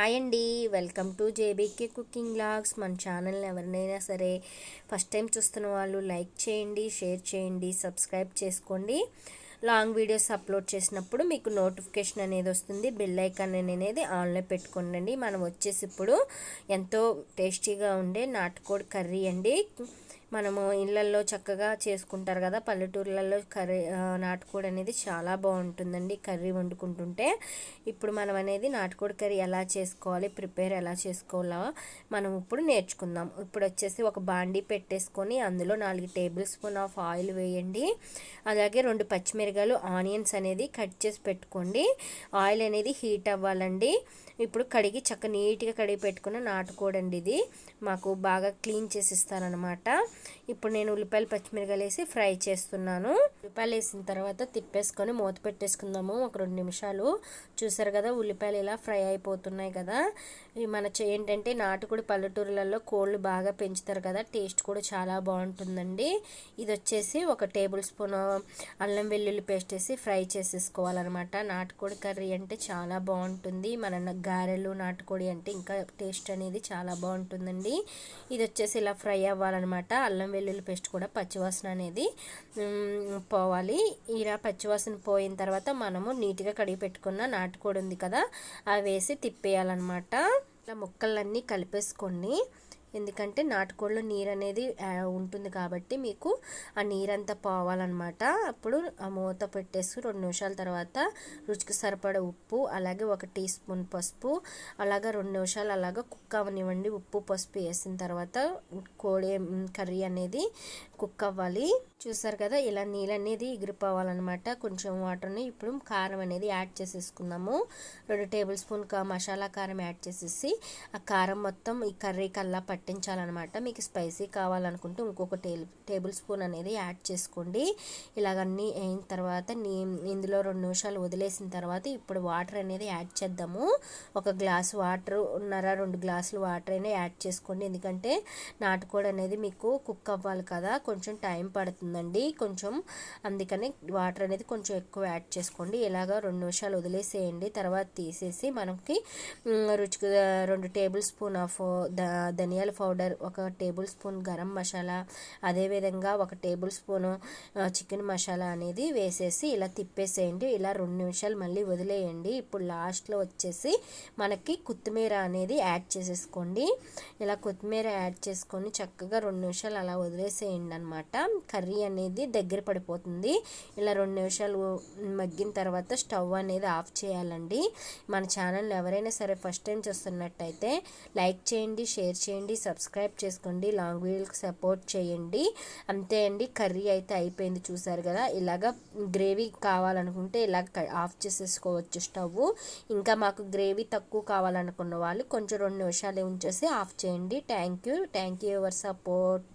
Hi అండి, welcome to JBK cooking vlogs. మన ఛానల్ని ఎవరినైనా సరే ఫస్ట్ టైం చూస్తున్న వాళ్ళు లైక్ చేయండి, షేర్ చేయండి, సబ్స్క్రైబ్ చేసుకోండి. లాంగ్ వీడియోస్ అప్లోడ్ చేసినప్పుడు మీకు నోటిఫికేషన్ అనేది వస్తుంది. బెల్ ఐకాన్ అనేది ఆన్లో పెట్టుకోండి. మనం వచ్చేసి ఇప్పుడు ఎంతో టేస్టీగా ఉండే నాటుకోడి కర్రీ అండి. మనము ఇళ్ళల్లో చక్కగా చేసుకుంటారు కదా, పల్లెటూర్లలో కర్రీ నాటుకోడి అనేది చాలా బాగుంటుందండి కర్రీ వండుకుంటుంటే. ఇప్పుడు మనం అనేది నాటుకోడి కర్రీ ఎలా చేసుకోవాలి, ప్రిపేర్ ఎలా చేసుకోవాలో మనం ఇప్పుడు నేర్చుకుందాం. ఇప్పుడు వచ్చేసి ఒక బాండీ పెట్టేసుకొని అందులో 4 టేబుల్ స్పూన్ ఆఫ్ ఆయిల్ వేయండి. అలాగే 2 పచ్చిమిరకాయలు, ఆనియన్స్ అనేది కట్ చేసి పెట్టుకోండి. ఆయిల్ అనేది హీట్ అవ్వాలండి. ఇప్పుడు నీట్గా కడిగి పెట్టుకున్న నాటుకోడి అండి. ఇది మాకు బాగా క్లీన్ చేసి ఇస్తారనమాట. ఇప్పుడు నేను ఉల్లిపాయలు, పచ్చిమిరకాయలు వేసి ఫ్రై చేస్తున్నాను. ఉల్లిపాయలు వేసిన తర్వాత తిప్పేసుకొని మూత పెట్టేసుకుందాము ఒక 2 నిమిషాలు. చూసారు కదా, ఉల్లిపాయలు ఇలా ఫ్రై అయిపోతున్నాయి కదా. ఏంటంటే నాటుకోడి పల్లెటూరులలో కోళ్ళు బాగా పెంచుతారు కదా, టేస్ట్ కూడా చాలా బాగుంటుందండి. ఇది వచ్చేసి 1 టేబుల్ స్పూన్ అల్లం వెల్లుల్లి పేస్ట్ వేసి ఫ్రై చేసేసుకోవాలన్నమాట. నాటుకోడి కర్రీ అంటే చాలా బాగుంటుంది. మన గారెలు నాటుకోడి అంటే ఇంకా టేస్ట్ అనేది చాలా బాగుంటుందండి. ఇది వచ్చేసి ఇలా ఫ్రై అవ్వాలన్నమాట. అల్లం వెల్లుల్లి పేస్ట్ కూడా పచ్చివాసన అనేది పోవాలి. ఇలా పచ్చివాసన పోయిన తర్వాత మనము నీట్గా కడిగి పెట్టుకున్న నాటుకోడి ఉంది కదా, అవి వేసి తిప్పేయాలన్నమాట. ఇలా ముక్కలన్నీ కలిపేసుకోండి. ఎందుకంటే నాటుకోడిలో నీరు అనేది ఉంటుంది కాబట్టి మీకు ఆ నీరంతా పోవాలన్నమాట. అప్పుడు ఆ మూత పెట్టేసి 2 నిమిషాల తర్వాత రుచికి సరిపడ ఉప్పు, అలాగే 1 టీ స్పూన్ పసుపు, అలాగే 2 నిమిషాలు అలాగా కుక్ అవ్వనివ్వండి. ఉప్పు పసుపు వేసిన తర్వాత కోడి కర్రీ అనేది కుక్ అవ్వాలి. చూసారు కదా, ఇలా నీళ్ళు అనేది ఎగిరిపోవాలన్నమాట. కొంచెం వాటర్ని ఇప్పుడు కారం అనేది యాడ్ చేసేసుకుందాము. 2 టేబుల్ స్పూన్ మసాలా కారం యాడ్ చేసేసి ఆ కారం మొత్తం ఈ కర్రీ కల్లా పట్టించాలన్నమాట. మీకు స్పైసీ కావాలనుకుంటే ఇంకొక టేబుల్ స్పూన్ అనేది యాడ్ చేసుకోండి. ఇలాగన్నీ అయిన తర్వాత ఇందులో 2 నిమిషాలు వదిలేసిన తర్వాత ఇప్పుడు వాటర్ అనేది యాడ్ చేద్దాము. 1 గ్లాస్ వాటర్ 2 గ్లాసులు వాటర్ అయినా యాడ్ చేసుకోండి. ఎందుకంటే నాటుకోడి అనేది మీకు కుక్ అవ్వాలి కదా, కొంచెం టైం పడుతుందండి కొంచెం. అందుకని వాటర్ అనేది కొంచెం ఎక్కువ యాడ్ చేసుకోండి. ఇలాగా 2 నిమిషాలు వదిలేసేయండి. తర్వాత తీసేసి మనకి రుచికి 2 టేబుల్ స్పూన్ ఆఫ్ ధనియాల powder, 1 table spoon garam masala, అదేవిధంగా 1 టేబుల్ స్పూన్ చికెన్ మసాలా అనేది వేసేసి ఇలా తిప్పేసేయండి. ఇలా 2 నిమిషాలు మళ్ళీ వదిలేయండి. ఇప్పుడు లాస్ట్లో వచ్చేసి మనకి కొత్తిమీర అనేది యాడ్ చేసేసుకోండి. ఇలా కొత్తిమీర యాడ్ చేసుకొని చక్కగా 2 నిమిషాలు అలా వదిలేసేయండి అనమాట. కర్రీ అనేది దగ్గర పడిపోతుంది. ఇలా 2 నిమిషాలు మగ్గిన తర్వాత స్టవ్ అనేది ఆఫ్ చేయాలండి. మన ఛానల్ ఎవరైనా సరే ఫస్ట్ టైం చూస్తున్నట్టయితే లైక్ చేయండి, షేర్ చేయండి, సబ్స్క్రైబ్ చేసుకోండి, లాంగ్ వీడియోకి సపోర్ట్ చేయండి. అంతే అండి, కర్రీ అయితే అయిపోయింది. చూసారు కదా, ఇలాగ గ్రేవీ కావాలనుకుంటే ఇలాగ ఆఫ్ చేసేసుకోవచ్చు స్టవ్. ఇంకా మాకు గ్రేవీ తక్కువ కావాలనుకున్న వాళ్ళు కొంచెం 2 నిమిషాలు ఉంచేసి ఆఫ్ చేయండి. Thank you your support.